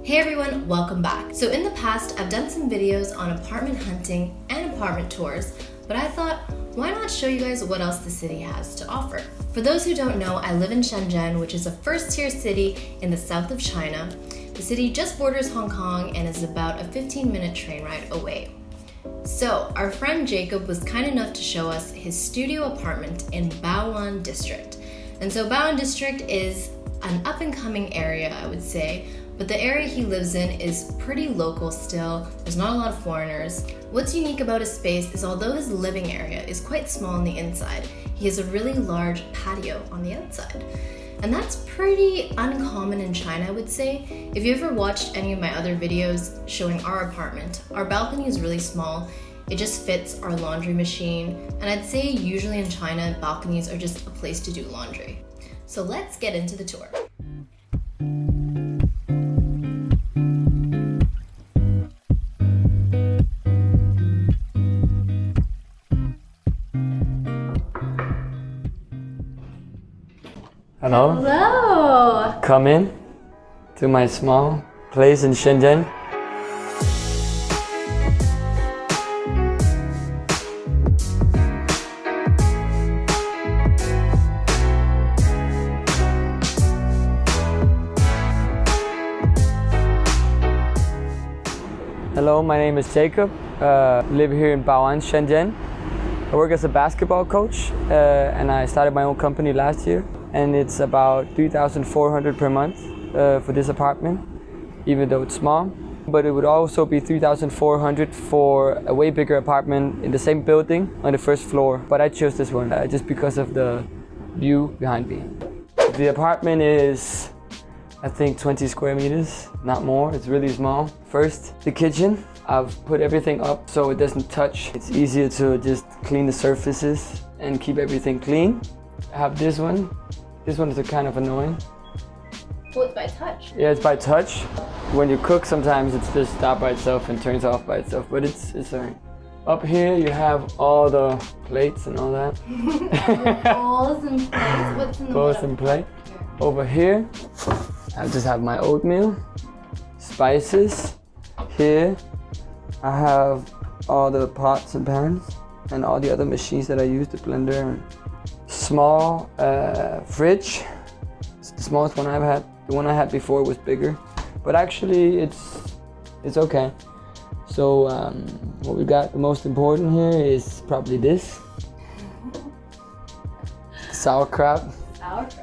Hey everyone, welcome back. So in the past, I've done some videos on apartment hunting and apartment tours, but I thought, why not show you guys what else the city has to offer? For those who don't know, I live in Shenzhen, which is a first-tier city in the south of China. The city just borders Hong Kong and is about a 15-minute train ride away. So our friend Jakob was kind enough to show us his studio apartment in Bao'an District. And so Bao'an District is an up-and-coming area, I would say, but the area he lives in is pretty local still. There's not a lot of foreigners. What's unique about his space is although his living area is quite small on the inside, he has a really large patio on the outside. And that's pretty uncommon in China, I would say. If you ever watched any of my other videos showing our apartment, our balcony is really small. It just fits our laundry machine. And I'd say usually in China, balconies are just a place to do laundry. So let's get into the tour. Hello. Hello. Come in to my small place in Shenzhen. Hello, my name is Jakob. Live here in Bao'an, Shenzhen. I work as a basketball coach and I started my own company last year. And it's about 3,400 per month for this apartment, even though it's small. But it would also be 3,400 for a way bigger apartment in the same building on the first floor. But I chose this one just because of the view behind me. The apartment is, I think, 20 square meters, not more. It's really small. First, the kitchen. I've put everything up so it doesn't touch. It's easier to just clean the surfaces and keep everything clean. I have this one. This one is kind of annoying. Well, it's by touch. Yeah, it's by touch. When you cook, sometimes it's just stopped by itself and turns off by itself, but it's alright. Up here you have all the plates and all that. Bowls and plates. What's in the Bowls and plate. Over here, I just have my oatmeal, spices. Here, I have all the pots and pans and all the other machines that I use, the blender. Small fridge. It's the smallest one I've had. The one I had before was bigger, but actually it's okay. So what we got, the most important here is probably this. Sauerkraut. Sauerkraut.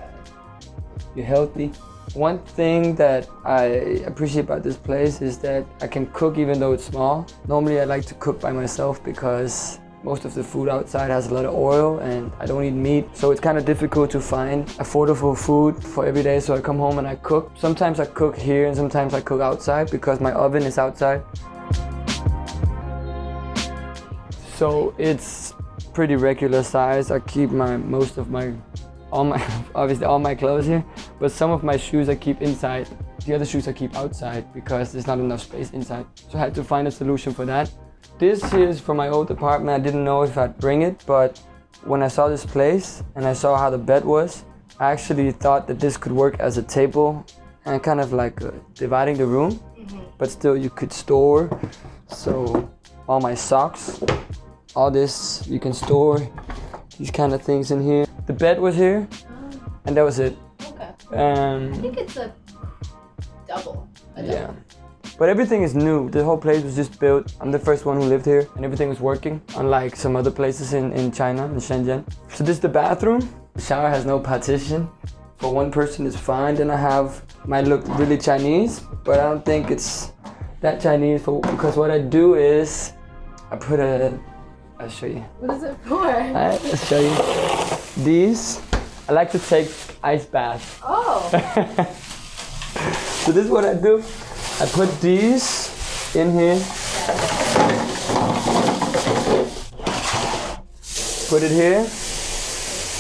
You're healthy. One thing that I appreciate about this place is that I can cook even though it's small. Normally I like to cook by myself because most of the food outside has a lot of oil and I don't eat meat, so it's kind of difficult to find affordable food for every day, so I come home and I cook. Sometimes I cook here and sometimes I cook outside because my oven is outside. So it's pretty regular size. I keep obviously all my clothes here, but some of my shoes I keep inside. The other shoes I keep outside because there's not enough space inside. So I had to find a solution for that. This is from my old apartment. I didn't know if I'd bring it, but when I saw this place and I saw how the bed was, I actually thought that this could work as a table and kind of like dividing the room, but still you could store. So all my socks, all this, you can store these kind of things in here. The bed was here and that was it. Okay. I think it's a double. Yeah. But everything is new. The whole place was just built. I'm the first one who lived here and everything was working, unlike some other places in China, in Shenzhen. So this is the bathroom. The shower has no partition. For one person it's fine. Then might look really Chinese, but I don't think it's that Chinese because what I do is I'll show you. What is it for? Alright, let's show you. These, I like to take ice baths. Oh. So this is what I do. I put these in here, put it here,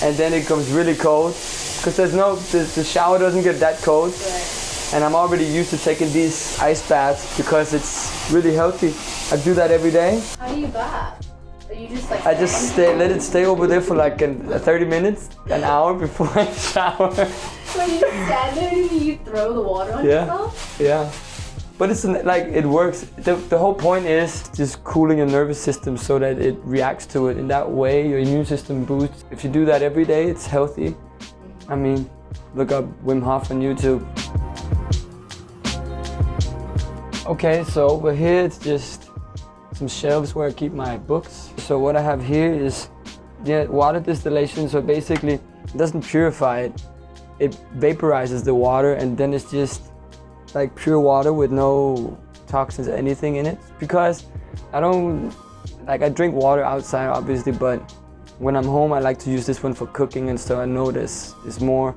and then it comes really cold because the shower doesn't get that cold. Right. And I'm already used to taking these ice baths because it's really healthy. I do that every day. How do you bath? You just like I just let it stay over there for like 30 minutes, an hour before I shower. When you stand there, do you throw the water on yourself? Yeah. But it's like it works. The whole point is just cooling your nervous system so that it reacts to it. In that way, your immune system boosts. If you do that every day, it's healthy. I mean, look up Wim Hof on YouTube. Okay, so over here it's just some shelves where I keep my books. So what I have here is water distillation. So basically, it doesn't purify it. It vaporizes the water, and then it's just like pure water with no toxins or anything in it. Because I drink water outside obviously, but when I'm home I like to use this one for cooking and stuff. I know this is more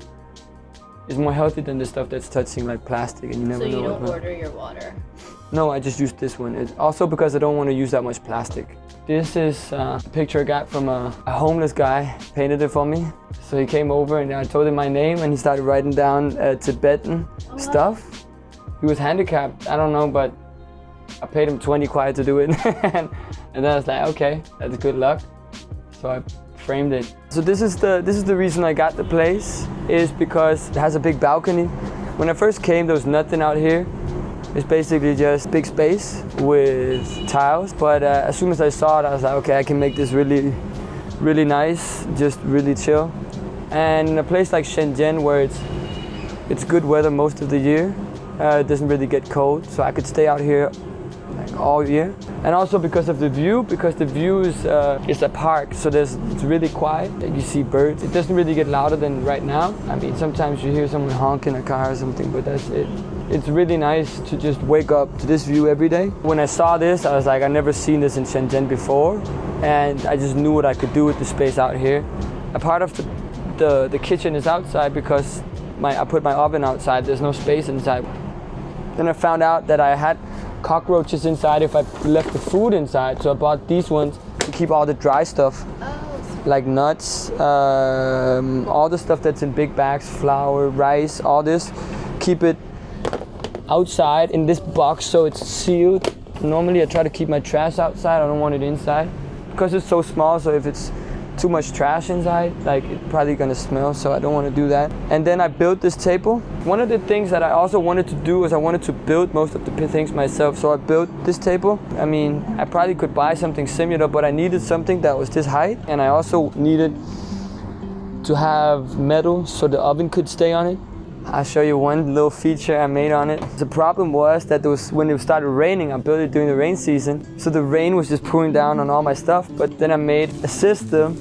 healthy than the stuff that's touching like plastic, and you never know. So you don't order your water? No, I just use this one. It's also because I don't want to use that much plastic. This is a picture I got from a homeless guy, painted it for me. So he came over and I told him my name and he started writing down Tibetan stuff. He was handicapped, I don't know, but I paid him 20 kwai to do it. And then I was like, okay, that's good luck. So I framed it. So this is the reason I got the place, is because it has a big balcony. When I first came, there was nothing out here. It's basically just big space with tiles. But as soon as I saw it, I was like, okay, I can make this really, really nice, just really chill. And in a place like Shenzhen, where it's good weather most of the year, it doesn't really get cold, so I could stay out here like all year. And also because of the view, because the view is a park, so it's really quiet. You see birds. It doesn't really get louder than right now. I mean, sometimes you hear someone honk in a car or something, but that's it. It's really nice to just wake up to this view every day. When I saw this, I was like, I've never seen this in Shenzhen before, and I just knew what I could do with the space out here. A part of the kitchen is outside because I put my oven outside. There's no space inside. Then I found out that I had cockroaches inside if I left the food inside, so I bought these ones to keep all the dry stuff, like nuts, all the stuff that's in big bags, flour, rice, all this. Keep it outside in this box so it's sealed. Normally I try to keep my trash outside. I don't want it inside because it's so small, so if it's too much trash inside, like it's probably gonna smell, so I don't want to do that. And then I built this table. One of the things that I also wanted to do is I wanted to build most of the things myself, so I built this table. I mean, I probably could buy something similar, but I needed something that was this height, and I also needed to have metal so the oven could stay on it. I'll show you one little feature I made on it. The problem was that when it started raining, I built it during the rain season, so the rain was just pouring down on all my stuff. But then I made a system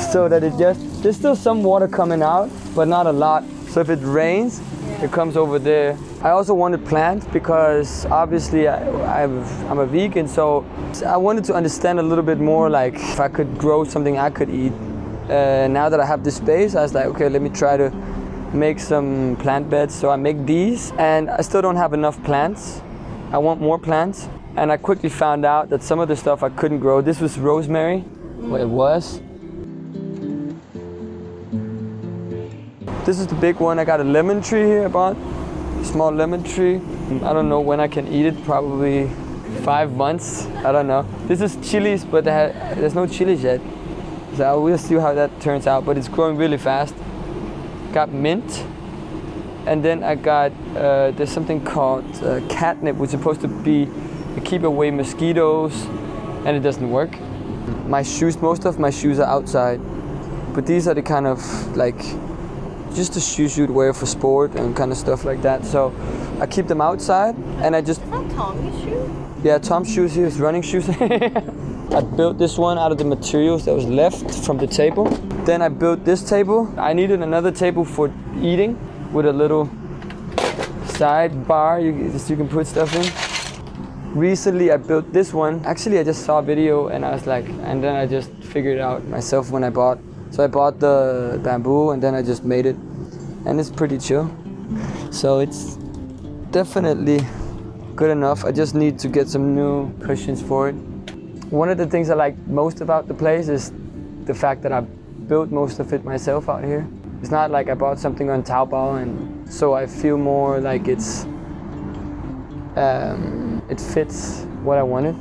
so that there's still some water coming out, but not a lot. So if it rains, it comes over there. I also wanted plants because obviously I'm a vegan, so I wanted to understand a little bit more, like if I could grow something I could eat. Now that I have this space, I was like, okay, let me try to make some plant beds. So I make these, and I still don't have enough plants. I want more plants, and I quickly found out that some of the stuff I couldn't grow. This was rosemary. Well, it was. This is the big one. I got a lemon tree here I bought. A small lemon tree. I don't know when I can eat it, probably 5 months. I don't know. This is chilies, but there's no chilies yet. So we'll see how that turns out, but it's growing really fast. Got mint, and then I got there's something called catnip, which is supposed to be to keep away mosquitoes, and it doesn't work. My shoes, most of my shoes are outside, but these are the kind of like just the shoes you'd wear for sport and kind of stuff like that. So I keep them outside, and I just. Is that Tommy's shoe? Yeah, Tom's shoes here, his running shoes. I built this one out of the materials that was left from the table. Then I built this table. I needed another table for eating with a little side bar you can put stuff in. Recently I built this one. Actually I just saw a video and I was like, and then I just figured it out myself when I bought. So I bought the bamboo and then I just made it. And it's pretty chill. So it's definitely good enough. I just need to get some new cushions for it. One of the things I like most about the place is the fact that I built most of it myself out here. It's not like I bought something on Taobao, and so I feel more like it fits what I wanted.